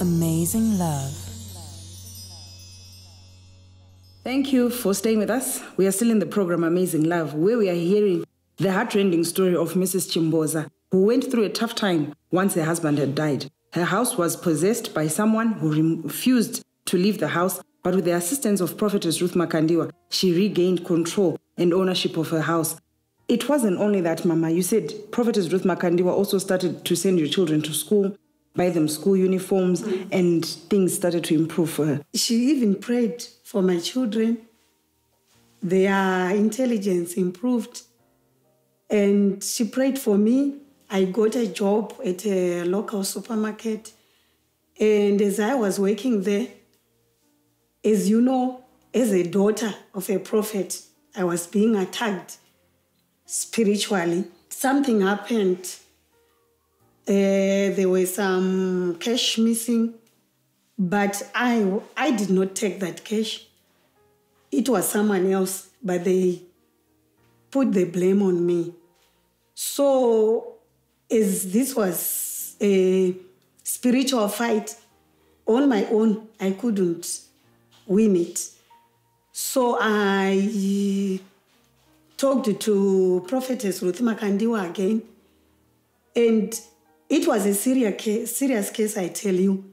Amazing love. Thank you for staying with us. We are still in the program Amazing Love, where we are hearing the heart-rending story of Mrs. Chimboza, who went through a tough time once her husband had died. Her house was possessed by someone who refused to leave the house, but with the assistance of Prophetess Ruth Makandiwa, she regained control and ownership of her house. It wasn't only that, Mama. You said Prophetess Ruth Makandiwa also started to send your children to school, buy them school uniforms, and things started to improve for her. She even prayed for my children. Their intelligence improved. And she prayed for me. I got a job at a local supermarket. And as I was working there, as you know, as a daughter of a prophet, I was being attacked spiritually. Something happened. There was some cash missing, but I did not take that cash. It was someone else, but they put the blame on me. So as this was a spiritual fight, on my own, I couldn't win it. So I talked to Prophetess Ruth Makandiwa again, and it was a serious case, I tell you.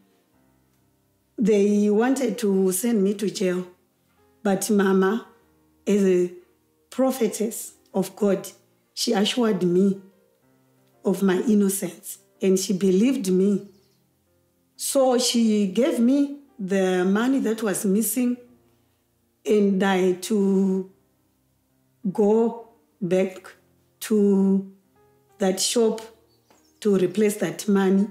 They wanted to send me to jail, but Mama, as a prophetess of God, she assured me of my innocence, and she believed me. So she gave me the money that was missing, and I to go back to that shop to replace that money.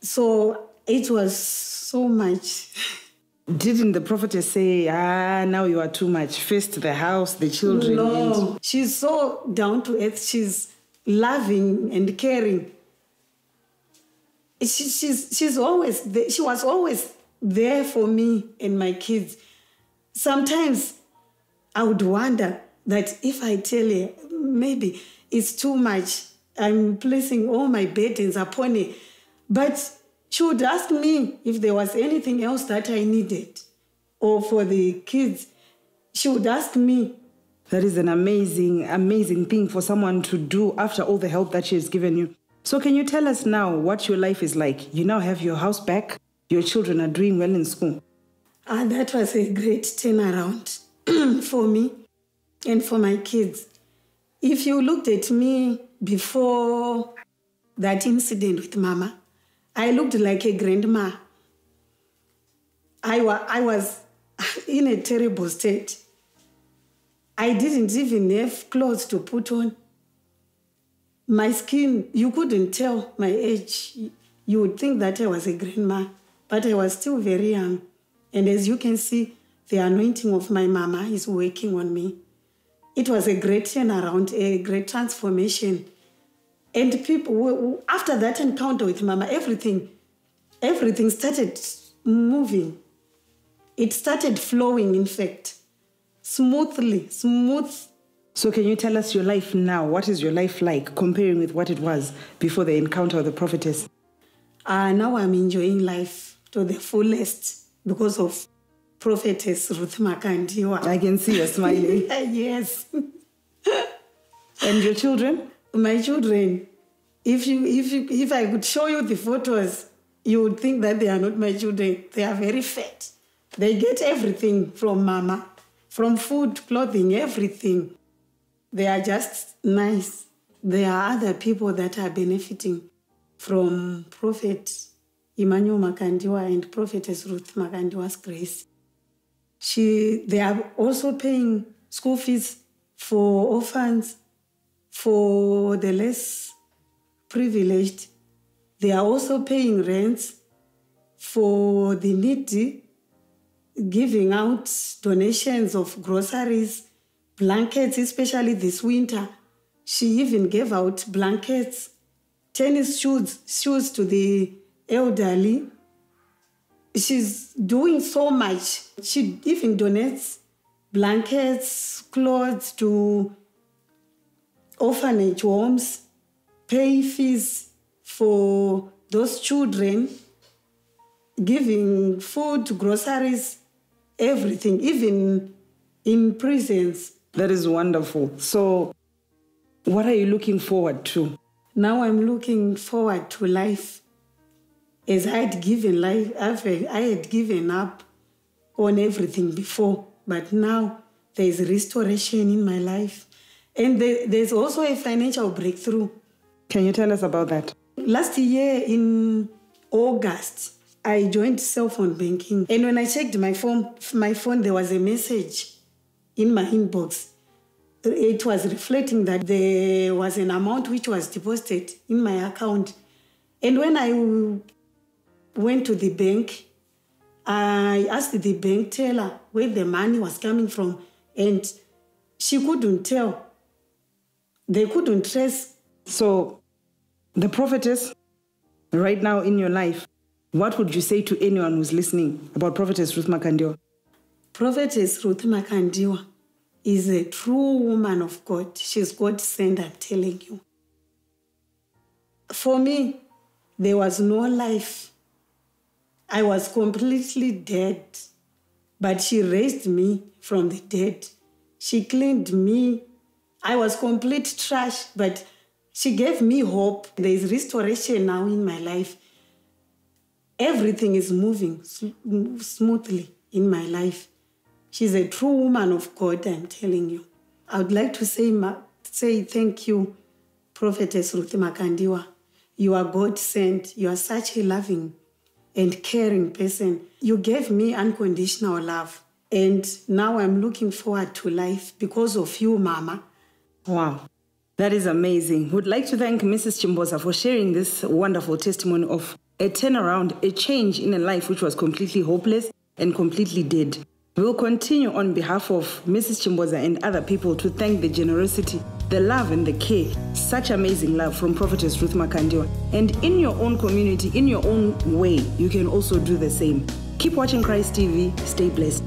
So it was so much. Didn't the prophetess say, now you are too much, first the house, the children? No, she's so down to earth. She's loving and caring. She's always there. She was always there for me and my kids. Sometimes I would wonder that if I tell her, maybe it's too much, I'm placing all my burdens upon her. But she would ask me if there was anything else that I needed, or for the kids. She would ask me. That is an amazing, amazing thing for someone to do after all the help that she has given you. So can you tell us now what your life is like? You now have your house back. Your children are doing well in school. That was a great turnaround for me and for my kids. If you looked at me before that incident with Mama, I looked like a grandma. I was in a terrible state. I didn't even have clothes to put on. My skin, you couldn't tell my age. You would think that I was a grandma, but I was still very young. And as you can see, the anointing of my Mama is working on me. It was a great turnaround, a great transformation. And people, after that encounter with Mama, everything started moving. It started flowing, in fact, smoothly. So can you tell us your life now? What is your life like comparing with what it was before the encounter with the prophetess? Now I'm enjoying life to the fullest because of Prophetess Ruth Makandiwa. I can see you smiling. Yes. And your children? My children, if I could show you the photos, you would think that they are not my children. They are very fat. They get everything from Mama, from food, clothing, everything. They are just nice. There are other people that are benefiting from Prophet Emmanuel Makandiwa and Prophetess Ruth Makandiwa's grace. They are also paying school fees for orphans, for the less privileged. They are also paying rents for the needy, giving out donations of groceries, blankets, especially this winter. She even gave out blankets, tennis shoes to the elderly. She's doing so much. She even donates blankets, clothes to orphanage homes, pay fees for those children giving food, groceries, everything, even in prisons. That is wonderful. So what are you looking forward to? Now I'm looking forward to life. As I had given life, I had given up on everything before, but now there is restoration in my life. And there's also a financial breakthrough. Can you tell us about that? Last year in August, I joined cell phone banking. And when I checked my phone, there was a message in my inbox. It was reflecting that there was an amount which was deposited in my account. And when I went to the bank, I asked the bank teller where the money was coming from, and she couldn't tell. They couldn't trace. So, the prophetess, right now in your life, what would you say to anyone who's listening about Prophetess Ruth Makandiwa? Prophetess Ruth Makandiwa is a true woman of God. She's God sent, I'm telling you. For me, there was no life. I was completely dead, but she raised me from the dead. She cleaned me. I was complete trash, but she gave me hope. There is restoration now in my life. Everything is moving smoothly in my life. She's a true woman of God, I'm telling you. I would like to say thank you, Prophetess Ruth Makandiwa. You are God sent. You are such a loving and caring person. You gave me unconditional love. And now I'm looking forward to life because of you, Mama. Wow. That is amazing. Would like to thank Mrs. Chimboza for sharing this wonderful testimony of a turnaround, a change in a life which was completely hopeless and completely dead. We'll continue on behalf of Mrs. Chimboza and other people to thank the generosity, the love and the care, such amazing love from Prophetess Ruth Makandiwa. And in your own community, in your own way, you can also do the same. Keep watching Christ TV. Stay blessed.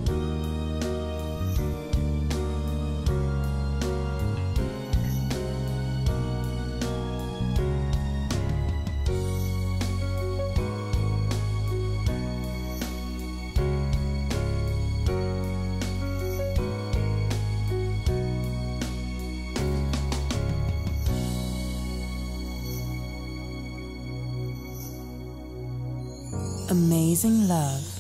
Amazing love.